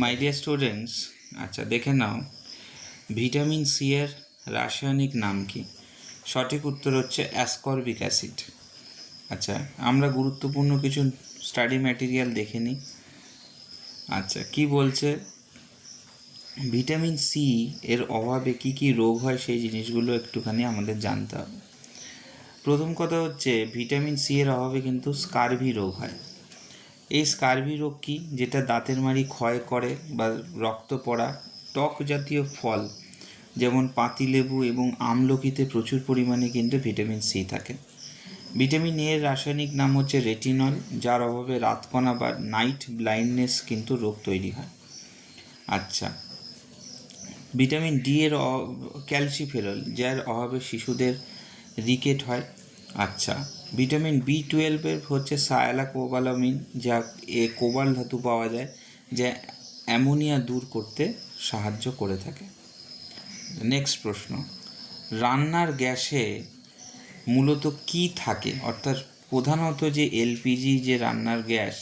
My dear students, আচ্ছা দেখে নাও vitamin C এর রাসায়নিক নাম কি? সঠিক উত্তর হচ্ছে অ্যাসকর্বিক অ্যাসিড। আচ্ছা, আমরা গুরুত্বপূর্ণ কিছু স্টাডি ম্যাটেরিয়াল দেখে নিই। আচ্ছা, কি বলছে? ভিটামিন সি এর অভাবে কি কি রোগ হয় সেই জিনিসগুলো একটুখানি আমাদের জানতে হবে। প্রথম কথা হচ্ছে ভিটামিন সি এর অভাবে কিন্তু স্কারভি রোগ হয়। এই স্কারভি রোগ কি? যেটা দাঁতের মাড়ি ক্ষয় করে বা রক্ত পড়া। টক জাতীয় ফল যেমন পাতিলেবু এবং আমলকিতে প্রচুর পরিমাণে কিন্তু ভিটামিন সি থাকে। ভিটামিন এ এর রাসায়নিক নাম হচ্ছে রেটিনল, যার অভাবে রাতকণা বা নাইট ব্লাইন্ডনেস কিন্তু রোগ তৈরি হয়। আচ্ছা, ভিটামিন ডি এর ক্যালসিফেরল, যার অভাবে শিশুদের রিকেট হয়। আচ্ছা, ভিটামিন বি12 হচ্ছে সায়ালাকোবালামিন, যা কোবাল ধাতু পাওয়া যায়, যা অ্যামোনিয়া দূর করতে সাহায্য করে থাকে। নেক্সট প্রশ্ন, রান্নার গ্যাসে মূলত কি থাকে? অর্থাৎ প্রধানত যে এলপিজি যে রান্নার গ্যাস,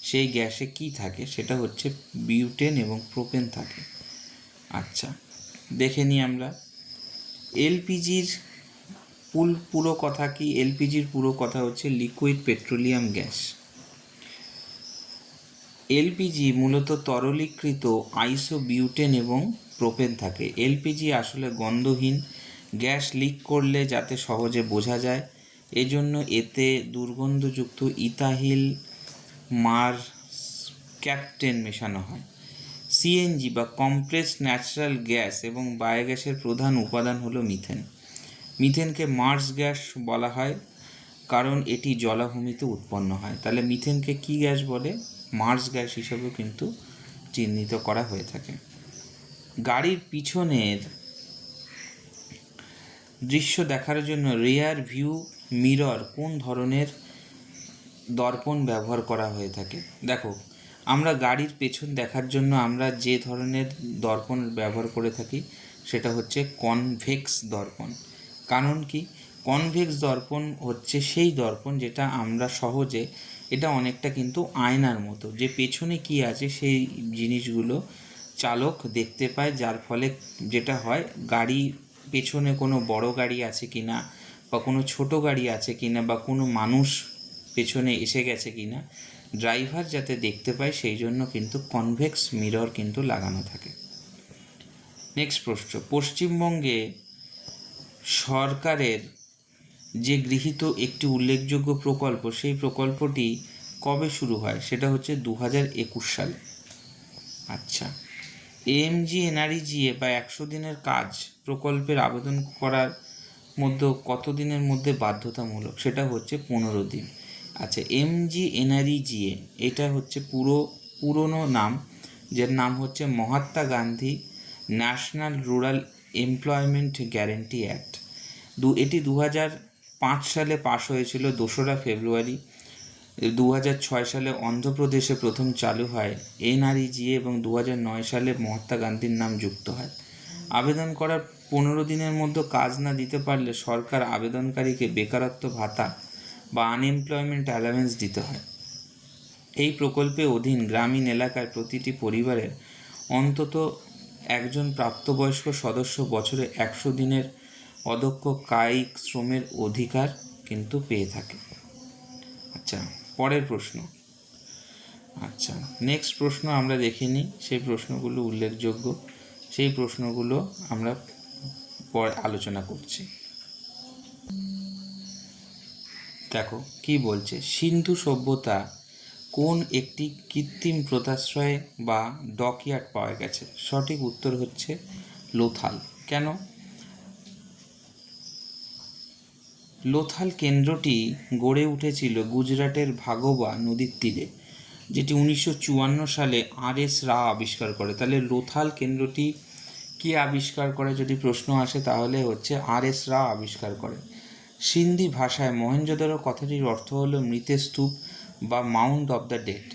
সেই গ্যাসে কি থাকে? সেটা হচ্ছে বিউটেন এবং প্রোপেন থাকে। আচ্ছা, দেখে নিই আমরা এলপিজির পুরো কথা কি। এলপিজির পুরো কথা হচ্ছে লিকুইড পেট্রোলিয়াম গ্যাস। এলপিজি মূলত তরলীকৃত আইসোবিউটেন এবং প্রোপেন থাকে। এলপিজি আসলে গন্ধহীন, গ্যাস লিক করলে যাতে সহজে বোঝা যায়, এজন্য এতে দুর্গন্ধযুক্ত ইথাইল মার ক্যাপটেন মেশানো হয়। সিএনজি বা কম্প্রেসড ন্যাচারাল গ্যাস এবং বায়োগ্যাসের প্রধান উপাদান হলো মিথেন। মিথেনকে মার্স গ্যাস বলা হয় কারণ এটি জলাভূমিতে উৎপন্ন হয়। তাহলে মিথেনকে কি গ্যাস বলে? মার্স গ্যাস হিসেবেও কিন্তু চিহ্নিত করা হয়ে থাকে। গাড়ির পিছনের দৃশ্য দেখার জন্য রিয়ার ভিউ মিরর কোন ধরনের দর্পণ ব্যবহার করা হয়ে থাকে? দেখো, আমরা গাড়ির পেছন দেখার জন্য আমরা যে ধরনের দর্পণ ব্যবহার করে থাকি সেটা হচ্ছে কনভেক্স দর্পণ। কারণ কি? কনভেক্স দর্পণ হচ্ছে সেই দর্পণ যেটা আমরা সহজে, এটা অনেকটা কিন্তু আয়নার মতো, যে পেছনে কি আছে সেই জিনিসগুলো চালক দেখতে পায়, যার ফলে যেটা হয়, গাড়ি পেছনে কোনো বড় গাড়ি আছে কিনা বা কোনো ছোট গাড়ি আছে কিনা বা কোনো মানুষ পেছনে এসে গেছে কিনা, ড্রাইভার যাতে দেখতে পায় সেই জন্য কিন্তু কনভেক্স মিরর কিন্তু লাগানো থাকে। নেক্সট প্রশ্ন, পশ্চিমবঙ্গে সরকারের যে গৃহীত একটি উল্লেখযোগ্য প্রকল্প, সেই প্রকল্পটি কবে শুরু হয়? সেটা হচ্ছে 2021 সালে। আচ্ছা, এমজিএনআরইজিএ বা 100 দিনের কাজ প্রকল্পের আবেদন করার মধ্যে কত দিনের মধ্যে বাধ্যতামূলক? সেটা হচ্ছে 15 দিন। আচ্ছা, এমজিএনআরইজিএ এটা হচ্ছে পুরনো নাম, যার নাম হচ্ছে Mahatma Gandhi national rural employment guarantee act. এটি 2005 সালে পাশ হয়েছিল 2রা ফেব্রুয়ারি। 2006 সালে অন্ধ্রপ্রদেশে প্রথম চালু হয় এনআরইজিএ এবং 2009 সালে মহাত্মা গান্ধীর নাম যুক্ত হয়। আবেদন করার 15 দিনের মধ্যে কাজ না দিতে পারলে সরকার আবেদনকারীকে বেকারত্ব ভাতা বা আনএমপ্লয়মেন্ট অ্যালাওয়েন্স দিতে হয়। এই প্রকল্পের অধীন গ্রামীণ এলাকায় প্রতিটি পরিবারের অন্তত একজন প্রাপ্তবয়স্ক সদস্য বছরে 100 দিনের অদক্ষ কায়িক শ্রমের অধিকার কিন্তু পেয়ে থাকে। আচ্ছা, পরের প্রশ্ন। আচ্ছা, নেক্সট প্রশ্ন আমরা দেখে নিই, সেই প্রশ্নগুলো উল্লেখযোগ্য, সেই প্রশ্নগুলো আমরা পরে আলোচনা করছি। দেখো কি বলছে, সিন্ধু সভ্যতা কোন একটি কৃত্রিম পোতাশ্রয় বা ডকইয়ার্ড পাওয়া গেছে? সঠিক উত্তর হচ্ছে লোথাল। কেন? লোথাল কেন্দ্রটি গড়ে উঠেছিল গুজরাটের ভাগোবা নদীর তীরে, যেটি 1954 সালে আর.এস. রাও আবিষ্কার করে। তাহলে লোথাল কেন্দ্রটি কে আবিষ্কার করে যদি প্রশ্ন আসে, তাহলে হচ্ছে আর.এস. রাও আবিষ্কার করে। সিন্ধি ভাষায় মহেঞ্জোদারো কথাটির অর্থ হলো মৃতের স্তূপ বা মাউন্ট অব দ্য ডেড।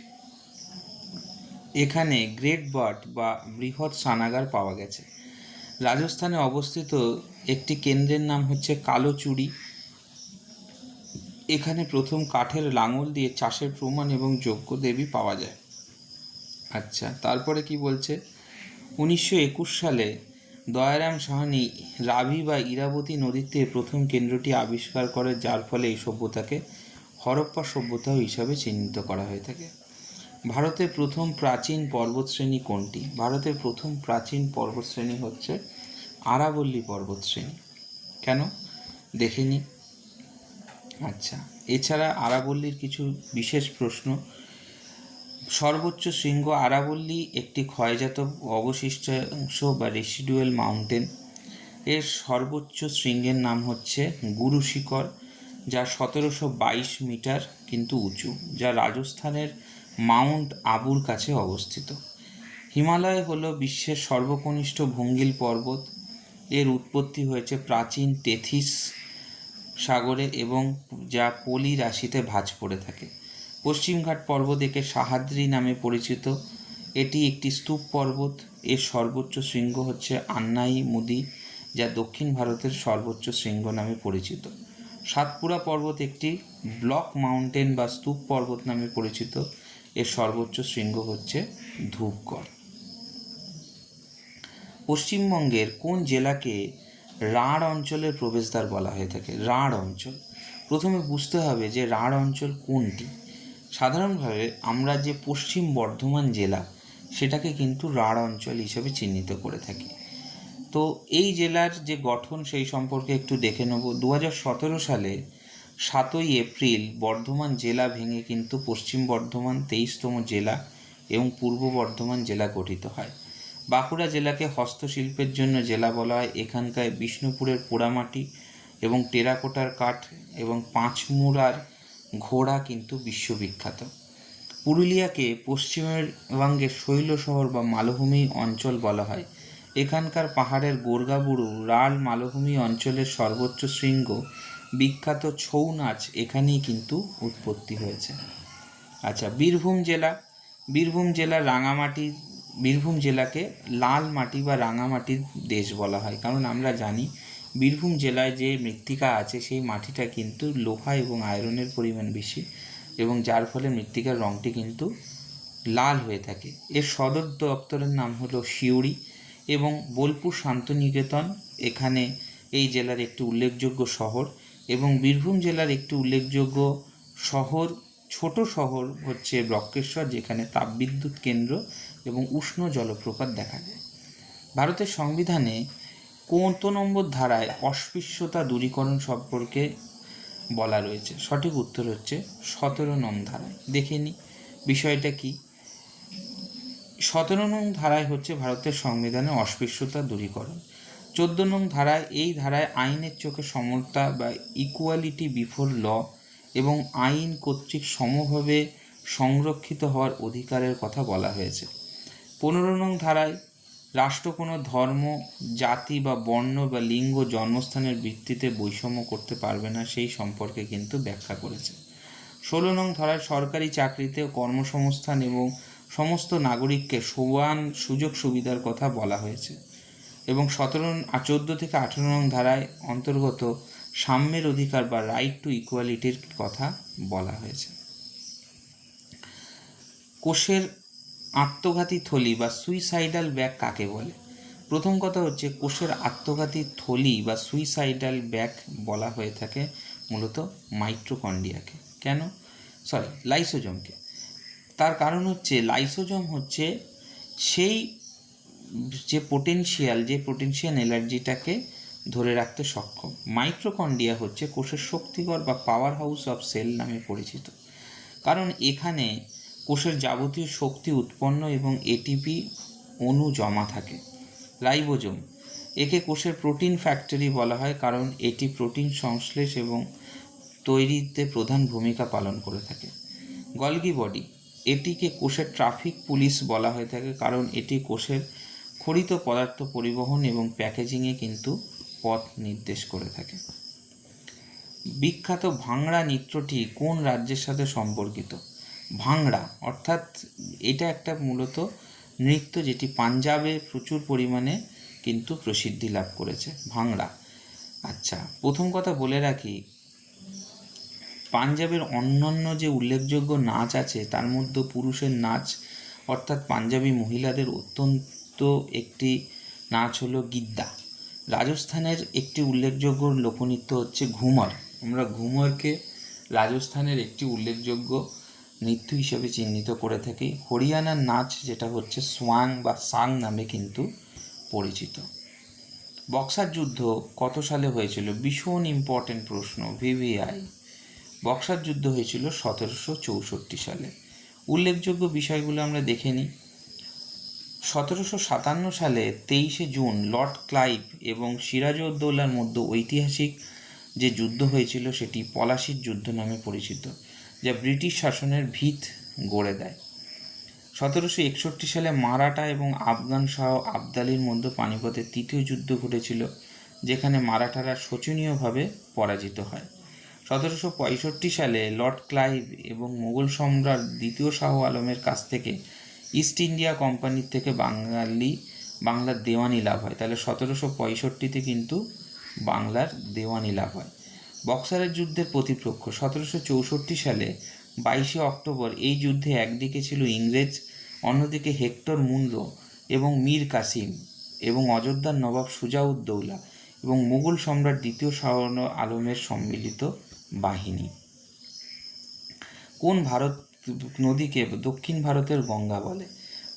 এখানে গ্রেট বার্ড বা বৃহৎ স্নানাগার পাওয়া গেছে। রাজস্থানে অবস্থিত একটি কেন্দ্রের নাম হচ্ছে কালোচুরি। এখানে প্রথম কাঠের লাঙল দিয়ে চাষের প্রমাণ এবং যজ্ঞ দেবী পাওয়া যায়। আচ্ছা, তারপরে কি বলছে, 1921 সালে দয়ারাম সাহানি রাভি বা ইরাবতী নদীতে প্রথম কেন্দ্রটি আবিষ্কার করে, যার ফলে এই সভ্যতাকে হরপ্পা সভ্যতা হিসাবে চিহ্নিত করা হয়ে থাকে। ভারতের প্রথম প্রাচীন পর্বতশ্রেণী কোনটি? ভারতের প্রথম প্রাচীন পর্বতশ্রেণী হচ্ছে আরাবল্লী পর্বতশ্রেণী। কেন দেখে নিই। আচ্ছা, এছাড়া আরাবল্লীর কিছু বিশেষ প্রশ্ন। সর্বোচ্চ শৃঙ্গ আরাবল্লী একটি ক্ষয়জাত অবশিষ্টাংশ বা রেসিডুয়াল মাউন্টেন। এর সর্বোচ্চ শৃঙ্গের নাম হচ্ছে গুরু শিখর, যা 1722 মিটার কিন্তু উঁচু, যা রাজস্থানের মাউন্ট আবুর কাছে অবস্থিত। হিমালয় হল বিশ্বের সর্বকনিষ্ঠ ভঙ্গিল পর্বত। এর উৎপত্তি হয়েছে প্রাচীন টেথিস সাগরে এবং যা পলি রাশিতে ভাঁজ পড়ে থাকে। পশ্চিমঘাট পর্বত একে সাহাদ্রি নামে পরিচিত। এটি একটি স্তূপ পর্বত। এর সর্বোচ্চ শৃঙ্গ হচ্ছে আন্নাই মুদি, যা দক্ষিণ ভারতের সর্বোচ্চ শৃঙ্গ নামে পরিচিত। সাতপুরা পর্বত একটি ব্লক মাউন্টেন বা স্তূপ পর্বত নামে পরিচিত। এর সর্বোচ্চ শৃঙ্গ হচ্ছে ধূপগড়। পশ্চিমবঙ্গের কোন জেলাকে রাঢ় অঞ্চলের প্রবেশদ্বার বলা হয়ে থাকে? রাঢ় অঞ্চল। প্রথমে বুঝতে হবে যে রাঢ় অঞ্চল কোনটি। সাধারণভাবে আমরা যে পশ্চিম বর্ধমান জেলা, সেটাকে কিন্তু রাঢ় অঞ্চল হিসেবে চিহ্নিত করে থাকি। তো এই জেলার যে গঠন সেই সম্পর্কে একটু দেখে নেব। 2017 সালে 7ই এপ্রিল বর্ধমান জেলা ভেঙে কিন্তু পশ্চিম বর্ধমান 23তম জেলা এবং পূর্ব বর্ধমান জেলা গঠিত হয়। বাঁকুড়া জেলাকে হস্তশিল্পের জন্য জেলা বলা হয়। এখানকার বিষ্ণুপুরের পোড়ামাটি এবং টেরাকোটার কাঠ এবং পাঁচমুড়ার ঘোড়া কিন্তু বিশ্ববিখ্যাত। পুরুলিয়াকে পশ্চিমবঙ্গের শৈল শহর বা মালভূমি অঞ্চল বলা হয়। এখানকার পাহাড়ের গোর্গাবুরু রাল মালভূমি অঞ্চলের সর্বোচ্চ শৃঙ্গ বিখ্যাত ছৌ নাচ এখানেই কিন্তু উৎপত্তি হয়েছে। আচ্ছা, বীরভূম জেলাকে লাল মাটি বা রাঙামাটির দেশ বলা হয়, কারণ আমরা জানি বীরভূম জেলায় যে মৃত্তিকা আছে সেই মাটিটা কিন্তু লোহা এবং আয়রনের পরিমাণ বেশি, এবং যার ফলে মৃত্তিকার রঙটি কিন্তু লাল হয়ে থাকে। এর সদর দপ্তরের নাম হলো সিউড়ি এবং বোলপুর শান্তিনিকেতন এখানে এই জেলার একটি উল্লেখযোগ্য শহর। এবং বীরভূম জেলার একটি উল্লেখযোগ্য ছোট শহর হচ্ছে বক্রেশ্বর, যেখানে তাপবিদ্যুৎ কেন্দ্র এবং উষ্ণ জলপ্রপাত দেখা যায়। ভারতের সংবিধানে কত নম্বর ধারায় অস্পৃশ্যতা দূরীকরণ সম্পর্কে বলা রয়েছে? সঠিক উত্তর হচ্ছে 17 নং ধারায়। দেখে নিই বিষয়টা কি। 17 নং ধারায় হচ্ছে ভারতের সংবিধানে অস্পৃশ্যতা দূরীকরণ। 14 নং ধারায়, এই ধারায় আইনের চোখে সমতা বা ইকুয়ালিটি বিফোর ল এবং আইন কর্তৃক সমভাবে সংরক্ষিত হওয়ার অধিকারের কথা বলা হয়েছে। 15 নং ধারায় রাষ্ট্র কোনো ধর্ম, জাতি বা বর্ণ বা লিঙ্গ, জন্মস্থানের ভিত্তিতে বৈষম্য করতে পারবে না সেই সম্পর্কে কিন্তু ব্যাখ্যা করেছে। 16 নং ধারায় সরকারি চাকরিতে কর্মসংস্থান এবং সমস্ত নাগরিককে সমান সুযোগ সুবিধার কথা বলা হয়েছে। এবং 14 থেকে 18 নং ধারায় অন্তর্গত সাম্যের অধিকার বা রাইট টু ইকুয়ালিটির কথা বলা হয়েছে। কোষের আত্মঘাতী থলি বা সুইসাইডাল ব্যাগ কাকে বলে? প্রথম কথা হচ্ছে, কোষের আত্মঘাতী থলি বা সুইসাইডাল ব্যাগ বলা হয়ে থাকে মূলত মাইটোকন্ড্রিয়াকে। লাইসোজোমকে। তার কারণ হচ্ছে লাইসোজোম হচ্ছে সেই যে পোটেনশিয়াল এনার্জিটাকে ধরে রাখতে সক্ষম। মাইটোকন্ড্রিয়া হচ্ছে কোষের শক্তিকর বা পাওয়ার হাউস অফ সেল নামে পরিচিত, কারণ এখানে কোষের যাবতীয় শক্তি উৎপন্ন এবং এটিপি অণু জমা থাকে। রাইবোজোম, একে কোষের প্রোটিন ফ্যাক্টরি বলা হয়, কারণ এটি প্রোটিন সংশ্লেষ এবং তৈরিতে প্রধান ভূমিকা পালন করে থাকে। গলগি বডি, এটিকে কোষের ট্রাফিক পুলিশ বলা হয়ে থাকে, কারণ এটি কোষের খরিত পদার্থ পরিবহন এবং প্যাকেজিংয়ে কিন্তু পথ নির্দেশ করে থাকে। বিখ্যাত ভাংড়া নৃত্যটি কোন রাজ্যের সাথে সম্পর্কিত? ভাংড়া অর্থাৎ এটা একটা মূলত নৃত্য যেটি পাঞ্জাবে প্রচুর পরিমাণে কিন্তু প্রসিদ্ধি লাভ করেছে, ভাংড়া। আচ্ছা, প্রথম কথা বলে রাখি, পাঞ্জাবের অন্যান্য যে উল্লেখযোগ্য নাচ আছে তার মধ্যে পুরুষের নাচ অর্থাৎ পাঞ্জাবি মহিলাদের অত্যন্ত একটি নাচ হলো গিদ্দা। রাজস্থানের একটি উল্লেখযোগ্য লোকনৃত্য হচ্ছে ঘুমর। আমরা ঘুমরকে রাজস্থানের একটি উল্লেখযোগ্য নৃত্য হিসেবে চিহ্নিত করে থাকি। হরিয়ানার নাচ যেটা হচ্ছে সোয়াং বা সাং নামে কিন্তু পরিচিত। বক্সার যুদ্ধ কত সালে হয়েছিল? ভীষণ ইম্পর্টেন্ট প্রশ্ন, ভিভিআই। বক্সার যুদ্ধ হয়েছিল 1764 সালে। উল্লেখযোগ্য বিষয়গুলো আমরা দেখে নিই। 1757 সালে 23শে জুন লর্ড ক্লাইভ এবং সিরাজউদ্দৌলার মধ্যে ঐতিহাসিক যে যুদ্ধ হয়েছিল সেটি পলাশির যুদ্ধ নামে পরিচিত, যা ব্রিটিশ শাসনের ভিত গড়ে দেয়। 1761 সালে মারাঠা এবং আফগান শাহ আবদালির মধ্যে পানিপথের তৃতীয় যুদ্ধ ঘটেছিল, যেখানে মারাঠারা শোচনীয়ভাবে পরাজিত হয়। 1765 সালে লর্ড ক্লাইভ এবং মুঘল সম্রাট দ্বিতীয় শাহ আলমের কাছ থেকে ইস্ট ইন্ডিয়া কোম্পানির থেকে বাংলার দেওয়ানি লাভ হয়। তাহলে 1765-তে কিন্তু বাংলার দেওয়ানি লাভ হয়। বক্সারের যুদ্ধের প্রতিপক্ষ 1764 সালে 22শে অক্টোবর এই যুদ্ধে একদিকে ছিল ইংরেজ, অন্যদিকে হেক্টর মুনরো এবং মীর কাসিম এবং অযোধ্যার নবাব সুজাউদ্দৌলা এবং মুঘল সম্রাট দ্বিতীয় শাহ আলমের সম্মিলিত বাহিনী। কোন ভারত নদীকে দক্ষিণ ভারতের গঙ্গা বলে?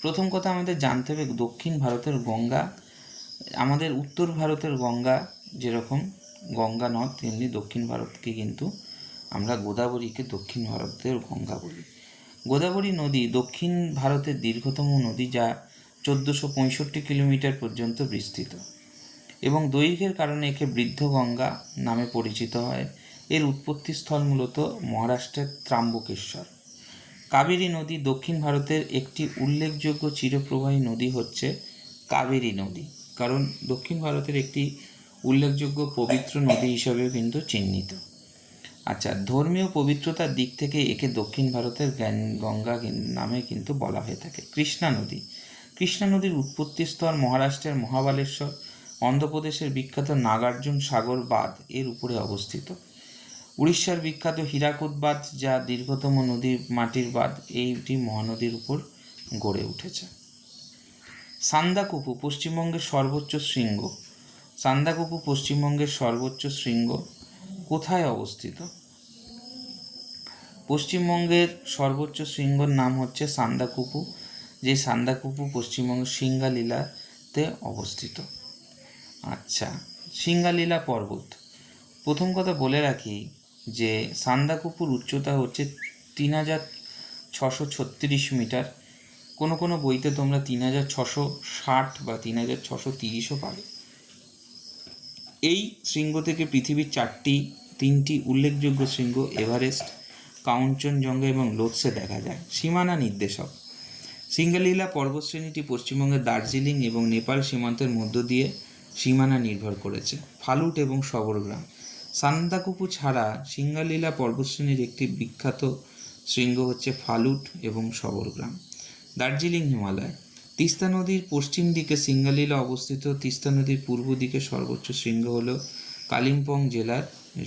প্রথম কথা আমাদের জানতে হবে, দক্ষিণ ভারতের গঙ্গা আমাদের উত্তর ভারতের গঙ্গা যেরকম গঙ্গা নদ, তেমনি দক্ষিণ ভারতকে কিন্তু আমরা গোদাবরীকে দক্ষিণ ভারতের গঙ্গা বলি। গোদাবরী নদী দক্ষিণ ভারতের দীর্ঘতম নদী, যা 1465 কিলোমিটার পর্যন্ত বিস্তৃত এবং দৈর্ঘ্যের কারণে একে বৃদ্ধ গঙ্গা নামে পরিচিত হয়। এর উৎপত্তিস্থল মূলত মহারাষ্ট্রের ত্রাম্বকেশ্বর। কাবেরী নদী দক্ষিণ ভারতের একটি উল্লেখযোগ্য চিরপ্রবাহী নদী হচ্ছে কাবেরী নদী, কারণ দক্ষিণ ভারতের একটি উল্লেখযোগ্য পবিত্র নদী হিসাবেও কিন্তু চিহ্নিত। আচ্ছা, ধর্মীয় পবিত্রতার দিক থেকে একে দক্ষিণ ভারতের গঙ্গা নামে কিন্তু বলা হয়ে থাকে। কৃষ্ণা নদীর উৎপত্তিস্থল মহারাষ্ট্রের মহাবালেশ্বর, অন্ধ্রপ্রদেশের বিখ্যাত নাগার্জুন সাগর বাঁধ এর উপরে অবস্থিত। উড়িষ্যার বিখ্যাত হীরাকুদ বাঁধ, যা দীর্ঘতম নদী মাটির বাঁধ, এইটি মহানদীর উপর গড়ে উঠেছে। সান্দাকফু পশ্চিমবঙ্গের সর্বোচ্চ শৃঙ্গ। সান্দাকফু পশ্চিমবঙ্গের সর্বোচ্চ শৃঙ্গ কোথায় অবস্থিত? পশ্চিমবঙ্গের সর্বোচ্চ শৃঙ্গর নাম হচ্ছে সান্দাকফু, যে সান্দাকফু পশ্চিমবঙ্গের সিঙ্গালীলাতে অবস্থিত। আচ্ছা, সিঙ্গালীলা পর্বত। প্রথম কথা বলে রাখি যে সান্দাকফুর উচ্চতা হচ্ছে 3636 মিটার। কোনো কোনো বইতে তোমরা 3660 বা 3630ও পাবে। এই শৃঙ্গ থেকে পৃথিবীর তিনটি উল্লেখযোগ্য শৃঙ্গ এভারেস্ট, কাঞ্চনজঙ্ঘা এবং লোৎসে দেখা যায়। সীমানা নির্দেশক। সিঙ্গালীলা পর্বতশ্রেণীটি পশ্চিমবঙ্গের দার্জিলিং এবং নেপাল সীমান্তের মধ্য দিয়ে সীমানা নির্ভর করেছে। ফালুট এবং সবরগ্রাম। সান্দাকফু ছাড়া সিঙ্গালীলা পর্বতশ্রেণীর একটি বিখ্যাত শৃঙ্গ হচ্ছে ফালুট এবং সবরগ্রাম। দার্জিলিং হিমালয়। তিস্তা নদীর পশ্চিম দিকে সিঙ্গালীলা অবস্থিত। তিস্তা নদীর পূর্ব দিকে সর্বোচ্চ শৃঙ্গ হল কালিম্পং জেলার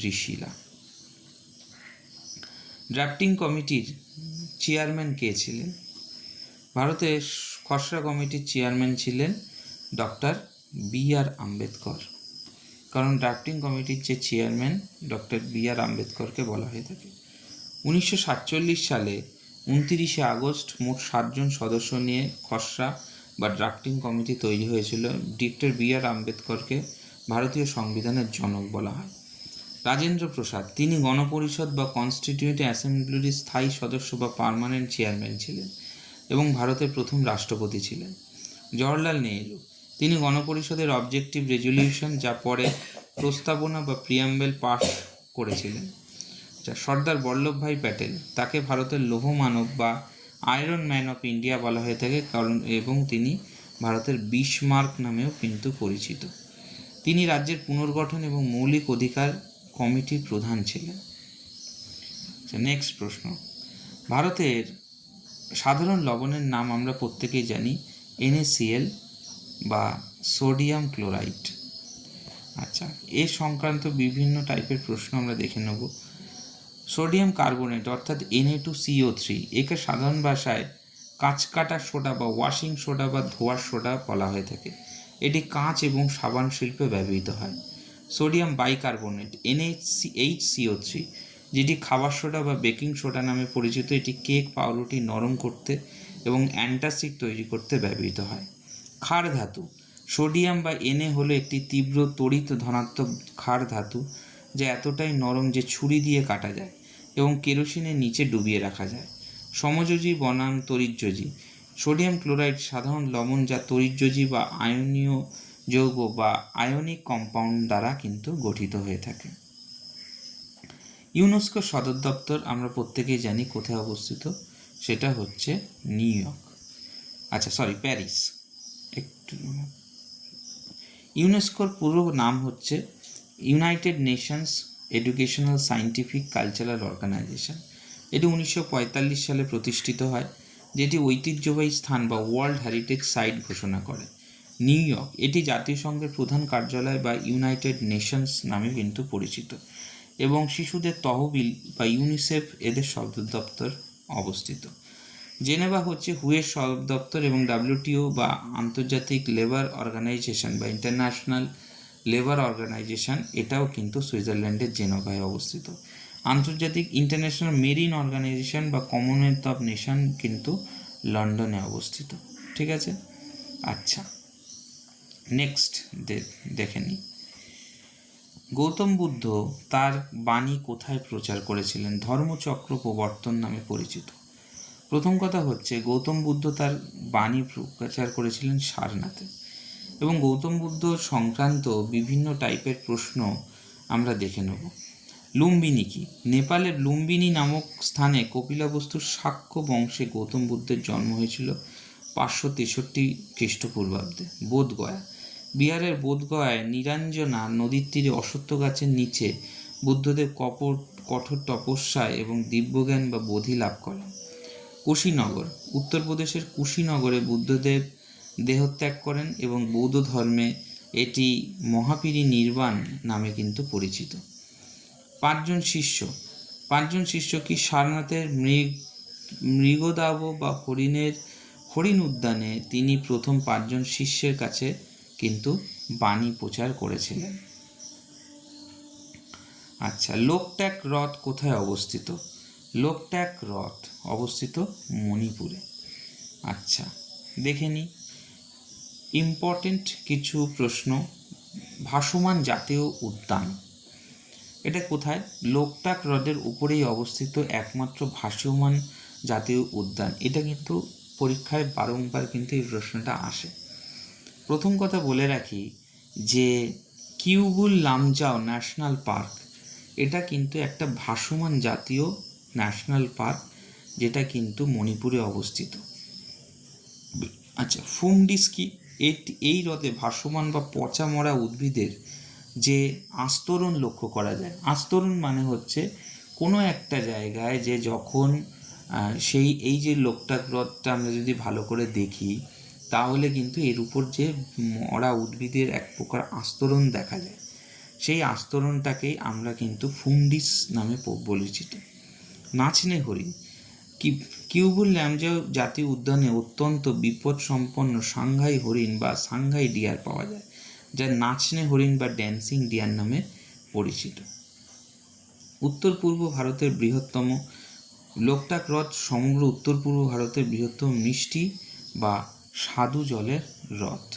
ঋষিলা। ড্রাফটিং কমিটির চেয়ারম্যান কে ছিলেন? ভারতের খসড়া কমিটির চেয়ারম্যান ছিলেন ডক্টর বি.আর. আম্বেদকর, কারণ ড্রাফটিং কমিটির যে চেয়ারম্যান ডক্টর বি.আর. আম্বেদকরকে বলা হয়ে থাকে। 1947 সালে 29শে আগস্ট মোট 7 জন সদস্য নিয়ে খসড়া বা ড্রাফটিং কমিটি তৈরি হয়েছিল। Doctor B.R.. আম্বেদকরকে ভারতীয় সংবিধানের জনক বলা হয়। রাজেন্দ্র প্রসাদ, তিনি গণপরিষদ বা কনস্টিটিউয়েন্ট অ্যাসেম্বলির স্থায়ী সদস্য বা পার্মানেন্ট চেয়ারম্যান ছিলেন এবং ভারতের প্রথম রাষ্ট্রপতি ছিলেন। জওহরলাল নেহরু, তিনি গণপরিষদের অবজেক্টিভ রেজলিউশন, যা পরে প্রস্তাবনা বা প্রিয়াম্বেল পাস করেছিলেন। সর্দার বল্লভভাই প্যাটেল, তাকে ভারতের লৌহ মানব বা আয়রন ম্যান অফ ইন্ডিয়া বলা হয়ে থাকে, এবং তিনি ভারতের বিসমার্ক নামেও কিন্তু পরিচিত। তিনি রাজ্যের পুনর্গঠন এবং মৌলিক অধিকার কমিটির প্রধান ছিলেন। নেক্সট প্রশ্ন, ভারতের সাধারণ লবণের নাম আমরা প্রত্যেকেই জানি NaCl বা সোডিয়াম ক্লোরাইড। আচ্ছা, এ সংক্রান্ত বিভিন্ন টাইপের প্রশ্ন আমরা দেখে নেব। সোডিয়াম কার্বনেট অর্থাৎ Na2CO3, একে সাধারণ ভাষায় কাঁচকাটা সোডা বা ওয়াশিং সোডা বা ধোয়ার সোডা বলা হয়ে থাকে। এটি কাঁচ এবং সাবান শিল্পে ব্যবহৃত হয়। সোডিয়াম বাইকার্বনেট NaHCO3, যেটি খাবার সোডা বা বেকিং সোডা নামে পরিচিত, এটি কেক পাউরুটি নরম করতে এবং অ্যান্টাসিড তৈরি করতে ব্যবহৃত হয়। ক্ষার ধাতু সোডিয়াম বা Na হলো একটি তীব্র তড়িৎ ধনাত্মক ক্ষার ধাতু, যা এতটাই নরম যে ছুরি দিয়ে কাটা যায় এবং কেরোসিনের নিচে ডুবিয়ে রাখা যায়। সমযোজী বনাম তড়িৎযোজী সোডিয়াম ক্লোরাইড সাধারণ লবণ, যা তড়িৎযোজী বা আয়নীয় যৌগ বা আয়নিক কম্পাউন্ড দ্বারা কিন্তু গঠিত হয়ে থাকে। ইউনেস্কো সদর দপ্তর আমরা প্রত্যেকেই জানি কোথায় অবস্থিত, সেটা হচ্ছে নিউ ইয়র্ক, প্যারিস। ইউনেস্কোর পুরো নাম হচ্ছে United Nations Educational Scientific Cultural Organisation. এটি 1945 সালে প্রতিষ্ঠিত হয়, যেটি ঐতিহ্যবাহী স্থান বা ওয়ার্ল্ড হেরিটেজ সাইট ঘোষণা করে। নিউ ইয়র্ক এটি জাতিসংঘের প্রধান কার্যালয় বা ইউনাইটেড নেশনস নামে কিন্তু পরিচিত, এবং শিশুদের তহবিল বা ইউনিসেফ এদের সদর দপ্তর অবস্থিত। জেনেভা হচ্ছে হুয়ের সদর দপ্তর, এবং WTO বা আন্তর্জাতিক লেবার অর্গানাইজেশন বা ইন্টারন্যাশনাল লেবার অর্গানাইজেশন এটাও কিন্তু সুইজারল্যান্ডের জেনেভায় অবস্থিত। আন্তর্জাতিক ইন্টারন্যাশনাল মেরিন অর্গানাইজেশন বা কমনওয়েলথ অফ নেশন কিন্তু লন্ডনে অবস্থিত। ঠিক আছে, আচ্ছা নেক্সট দেখে নিই। গৌতম বুদ্ধ তার বাণী কোথায় প্রচার করেছিলেন? ধর্মচক্র প্রবর্তন নামে পরিচিত। প্রথম কথা হচ্ছে গৌতম বুদ্ধ তার বাণী প্রচার করেছিলেন সারনাথে, এবং গৌতম বুদ্ধ সংক্রান্ত বিভিন্ন টাইপের প্রশ্ন আমরা দেখে নেব। লুম্বিনী কি? নেপালের লুম্বিনী নামক স্থানে কপিলাবস্তুর শাক্য বংশে গৌতম বুদ্ধের জন্ম হয়েছিল 563 খ্রিস্টপূর্বাব্দে। বোধগয়া বিহারের বোধগয়ায় নিরঞ্জনা নদীর তীরে অশ্বত্থ গাছের নিচে বুদ্ধদেব কঠোর তপস্যায় এবং দিব্যজ্ঞান বা বোধি লাভ করেন। কুশীনগর উত্তরপ্রদেশের কুশীনগরে বুদ্ধদেব দেহত্যাগ করেন, এবং বৌদ্ধ ধর্মে এটি মহাপীরি নির্বাণ নামে কিন্তু পরিচিত। পাঁচজন শিষ্য কি? সারনাথের মৃগদাব বা হরিণ উদ্যানে তিনি প্রথম 5 জন শিষ্যের কাছে কিন্তু বাণী প্রচার করেছিলেন। আচ্ছা, লোকটাক হ্রদ কোথায় অবস্থিত? লোকটাক হ্রদ অবস্থিত মণিপুরে। আচ্ছা দেখে নিই ইম্পর্টেন্ট কিছু প্রশ্ন। ভাসমান জাতীয় উদ্যান এটা কোথায়? লোকটাক হ্রদের উপরেই অবস্থিত একমাত্র ভাসমান জাতীয় উদ্যান। এটা কিন্তু পরীক্ষায় বারংবার কিন্তু এই প্রশ্নটা আসে। প্রথম কথা বলে রাখি যে কিউবুল লামজাও ন্যাশনাল পার্ক এটা কিন্তু একটা ভাসমান জাতীয় ন্যাশনাল পার্ক, যেটা কিন্তু মণিপুরে অবস্থিত। আচ্ছা, ফুমডিস কি? এই হ্রদে ভাসমান বা পচা মরা উদ্ভিদের যে আস্তরণ লক্ষ্য করা যায়। আস্তরণ মানে হচ্ছে কোনো একটা জায়গায় যে যখন এই যে লোকটাক হ্রদটা আমরা যদি ভালো করে দেখি, তাহলে কিন্তু এর উপর যে মরা উদ্ভিদের এক প্রকার আস্তরণ দেখা যায়, সেই আস্তরণটাকেই আমরা কিন্তু ফুমডিস নামে পরিচিত। নাচনে হরিণ কিউবুল লামজাও জাতীয় উদ্যানে অত্যন্ত বিপদসম্পন্ন সাংঘাই হরিণ বা সাংঘাই ডিয়ার পাওয়া যায়, যা নাচনে হরিণ বা ড্যান্সিং ডিয়ার নামে পরিচিত। উত্তর পূর্ব ভারতের বৃহত্তম লোকটাক হ্রদ সমগ্র উত্তর পূর্ব ভারতের বৃহত্তম মিষ্টি বা স্বাদু জলের হ্রদ।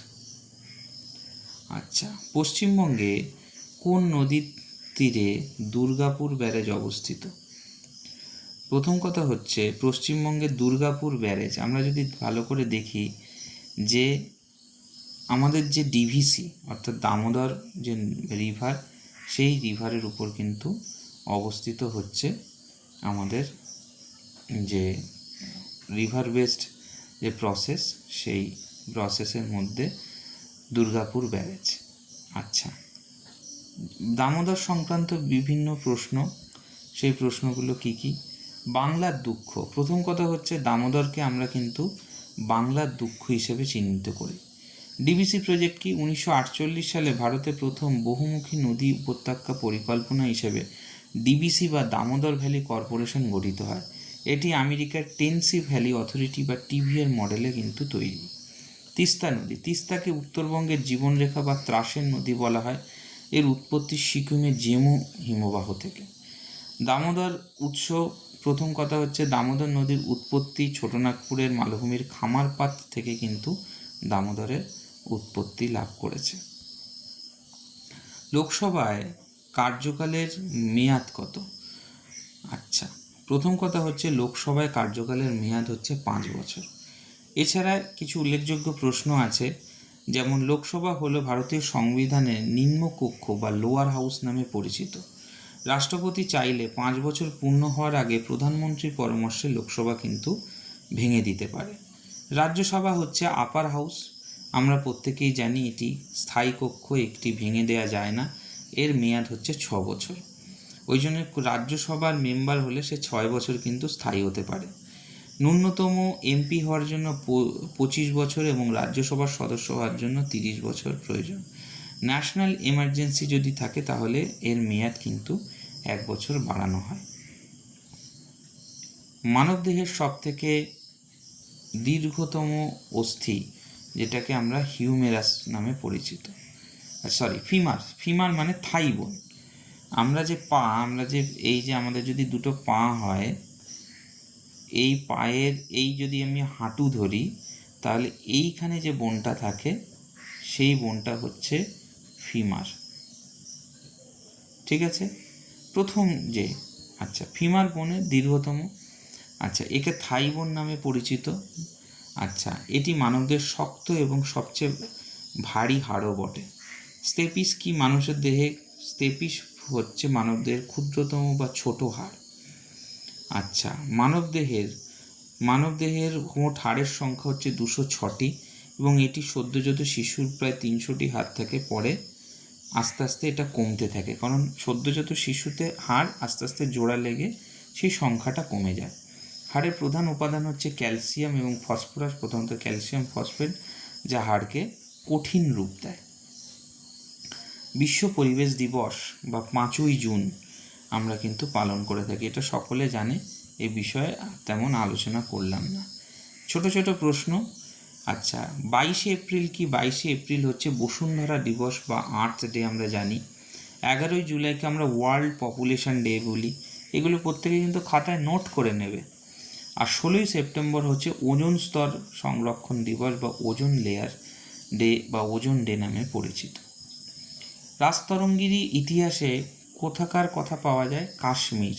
আচ্ছা, পশ্চিমবঙ্গে কোন নদীর তীরে দুর্গাপুর ব্যারেজ অবস্থিত? প্রথম কথা হচ্ছে পশ্চিমবঙ্গের দুর্গাপুর ব্যারেজ আমরা যদি ভালো করে দেখি যে আমাদের যে ডিভিসি অর্থাৎ দামোদর যে রিভার, সেই রিভারের উপর কিন্তু অবস্থিত হচ্ছে আমাদের যে রিভার বেসড যে প্রসেস, সেই প্রসেসের মধ্যে দুর্গাপুর ব্যারেজ। আচ্ছা, দামোদর সংক্রান্ত বিভিন্ন প্রশ্ন, সেই প্রশ্নগুলো কি কি? বাংলার দুঃখ। প্রথম কথা হচ্ছে দামোদরকে আমরা কিন্তু বাংলার দুঃখ হিসেবে চিহ্নিত করি। ডিভিসি প্রজেক্ট কি? 1948 সালে ভারতে প্রথম বহুমুখী নদী উপত্যকা পরিকল্পনা হিসেবে ডিভিসি বা দামোদর ভ্যালি কর্পোরেশন গঠিত হয়। এটি আমেরিকার টেনেসি ভ্যালি অথরিটি বা টিভিএর মডেলে কিন্তু তৈরি। তিস্তা নদী, তিস্তাকে উত্তরবঙ্গের জীবনরেখা বা ত্রাসের নদী বলা হয়। এর উৎপত্তি সিকিমের জেমু হিমবাহ থেকে। দামোদর উৎস, প্রথম কথা হচ্ছে দামোদর নদীর উৎপত্তি ছোটনাগপুরের মালভূমির খামারপাত থেকে কিন্তু দামোদরের উৎপত্তি লাভ করেছে। লোকসভায় কার্যকালের মেয়াদ কত? আচ্ছা, প্রথম কথা হচ্ছে লোকসভায় কার্যকালের মেয়াদ হচ্ছে 5 বছর। এছাড়া কিছু উল্লেখযোগ্য প্রশ্ন আছে, যেমন লোকসভা হলো ভারতীয় সংবিধানের নিম্নকক্ষ বা লোয়ার হাউস নামে পরিচিত। রাষ্ট্রপতি চাইলে 5 বছর পূর্ণ হওয়ার আগে প্রধানমন্ত্রীর পরামর্শে লোকসভা কিন্তু ভেঙে দিতে পারে। রাজ্যসভা হচ্ছে আপার হাউস, আমরা প্রত্যেকেই জানি এটি স্থায়ী কক্ষ, একটি ভেঙে দেওয়া যায় না, এর মেয়াদ হচ্ছে 6 বছর। ওই জন্য রাজ্যসভার মেম্বার হলে সে 6 বছর কিন্তু স্থায়ী হতে পারে। ন্যূনতম এমপি হওয়ার জন্য 25 বছর এবং রাজ্যসভার সদস্য হওয়ার জন্য 30 বছর প্রয়োজন। ন্যাশনাল এমার্জেন্সি যদি থাকে তাহলে এর মেয়াদ কিন্তু 1 বছর বাড়ানো হয়। মানবদেহের সবথেকে দীর্ঘতম অস্থি, যেটাকে আমরা হিউমেরাস নামে পরিচিত, ফিমার মানে থাই বোন। আমরা যে এই যে আমাদের যদি দুটো পা হয়, এই পায়ের এই যদি আমি হাঁটু ধরি, তাহলে এইখানে যে বোনটা থাকে সেই বোনটা হচ্ছে ফিমার। ঠিক আছে, প্রথম যে ফিমার বোনের দীর্ঘতম। একে থাই বোন নামে পরিচিত। এটি মানবদের শক্ত এবং সবচেয়ে ভারী হাড়ও বটে। স্টেপিস কি মানুষের দেহে? স্টেপিস হচ্ছে মানবদেহের ক্ষুদ্রতম বা ছোট হাড়। মানবদেহের মোট হাড়ের সংখ্যা হচ্ছে 206টি এবং এটি সদ্যোজাত শিশুর প্রায় 300টি হাড় থাকে, পরে আস্তে আস্তে এটা কমতে থাকে, কারণ সদ্যোজাত শিশুতে হাড় আস্তে আস্তে জোড়া লেগে সেই সংখ্যাটা কমে যায়। হাড়ের প্রধান উপাদান হচ্ছে ক্যালসিয়াম এবং ফসফরাস, প্রথমত ক্যালসিয়াম ফসফেট, যা হাড়কে কঠিন রূপ দেয়। বিশ্ব পরিবেশ দিবস বা 5ই জুন আমরা কিন্তু পালন করে থাকি, এটা সকলে জানে, এ বিষয়ে তেমন আলোচনা করলাম না। ছোট ছোট প্রশ্ন। 22শে এপ্রিল কি? 22শে এপ্রিল হচ্ছে বসুন্ধরা দিবস বা আর্থ ডে আমরা জানি। 11ই জুলাইকে আমরা ওয়ার্ল্ড পপুলেশন ডে বলি। এগুলো প্রত্যেকে কিন্তু খাতায় নোট করে নেবে। আর 16ই সেপ্টেম্বর হচ্ছে ওজোন স্তর সংরক্ষণ দিবস বা ওজোন লেয়ার ডে বা ওজোন ডে নামে পরিচিত। রাজতরঙ্গিনী ইতিহাসে কোথাকার কথা পাওয়া যায়? কাশ্মীর।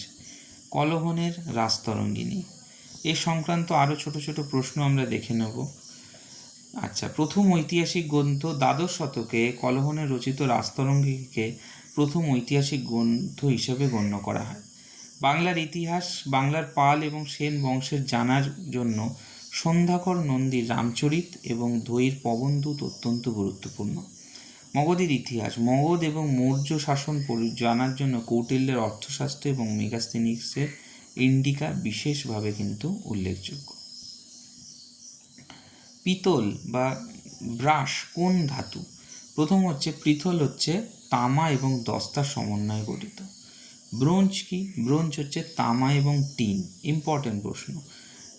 কলহনের রাজতরঙ্গিনী, এ সংক্রান্ত আরও ছোট ছোট প্রশ্ন আমরা দেখে নেব। প্রথম ঐতিহাসিক গ্রন্থ, দ্বাদশ শতকে কলহনের রচিত রাজতরঙ্গিনীকে প্রথম ঐতিহাসিক গ্রন্থ হিসেবে গণ্য করা হয়। বাংলার ইতিহাস, বাংলার পাল এবং সেন বংশের জানার জন্য সন্ধ্যাকর নন্দীর রামচরিত এবং ধৈর পবনদূত অত্যন্ত গুরুত্বপূর্ণ। মগধের ইতিহাস, মগধ এবং মৌর্য শাসন জানার জন্য কৌটিল্যের অর্থশাস্ত্র এবং মেগাস্থেনিক্সের ইন্ডিকা বিশেষভাবে কিন্তু উল্লেখযোগ্য। পিতল বা ব্রাশ কোন ধাতু? প্রথম হচ্ছে পিতল হচ্ছে তামা এবং দস্তার সমন্বয়ে গঠিত। ব্রোঞ্জ কি? ব্রোঞ্জ হচ্ছে তামা এবং টিন। ইম্পর্টেন্ট প্রশ্ন।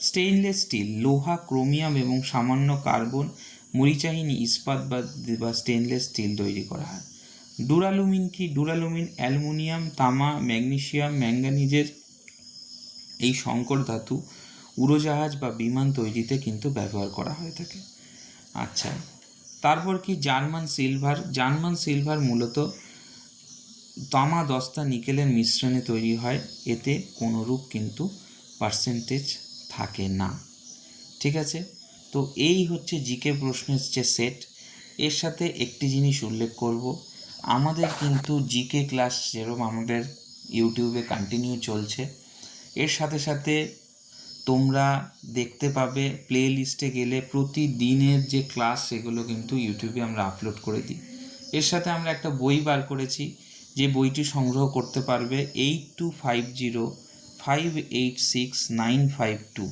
স্টেইনলেস স্টিল, লোহা, ক্রোমিয়াম এবং সামান্য কার্বন মরিচাহীন ইস্পাত বা স্টেইনলেস স্টিল তৈরি করা হয়। ডুরালুমিন কি? ডুরালুমিন অ্যালুমিনিয়াম, তামা, ম্যাগনেসিয়াম, ম্যাঙ্গানিজের এই সংকর ধাতু উড়োজাহাজ বা বিমান তৈরিতে কিন্তু ব্যবহার করা হয়ে থাকে। তারপর কি? German silver. জার্মান সিলভার মূলত তামা, দস্তা, নিকেলের মিশ্রণে তৈরি হয়, এতে কোনোরূপ কিন্তু পার্সেন্টেজ থাকে না। ঠিক আছে, তো এই হচ্ছে জিকে প্রশ্নের যে সেট। এর সাথে একটি জিনিস উল্লেখ করব, আমাদের কিন্তু জিকে ক্লাস যেরকম আমাদের ইউটিউবে কন্টিনিউ চলছে, এর সাথে সাথে তোমরা দেখতে পাবে প্লে লিস্টে গেলে প্রতিদিনের যে ক্লাস সেগুলো কিন্তু ইউটিউবে আমরা আপলোড করে দিই। এর সাথে আমরা একটা বই বার করেছি, যে বইটি সংগ্রহ করতে পারবে 8250586952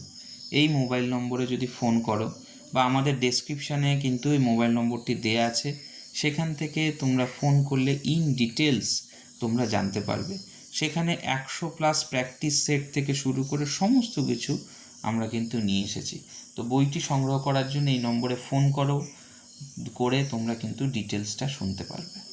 এই মোবাইল নম্বরে যদি ফোন করো, বা আমাদের ডেসক্রিপশানে কিন্তু এই মোবাইল নম্বরটি দেয়া আছে, সেখান থেকে তোমরা ফোন করলে ইন ডিটেলস তোমরা জানতে পারবে। সেখানে 100+ প্র্যাকটিস সেট থেকে শুরু করে সমস্ত কিছু আমরা কিন্তু নিয়ে এসেছি। তো বইটি সংগ্রহ করার জন্য এই নম্বরে ফোন করে তোমরা কিন্তু ডিটেলসটা শুনতে পারবে।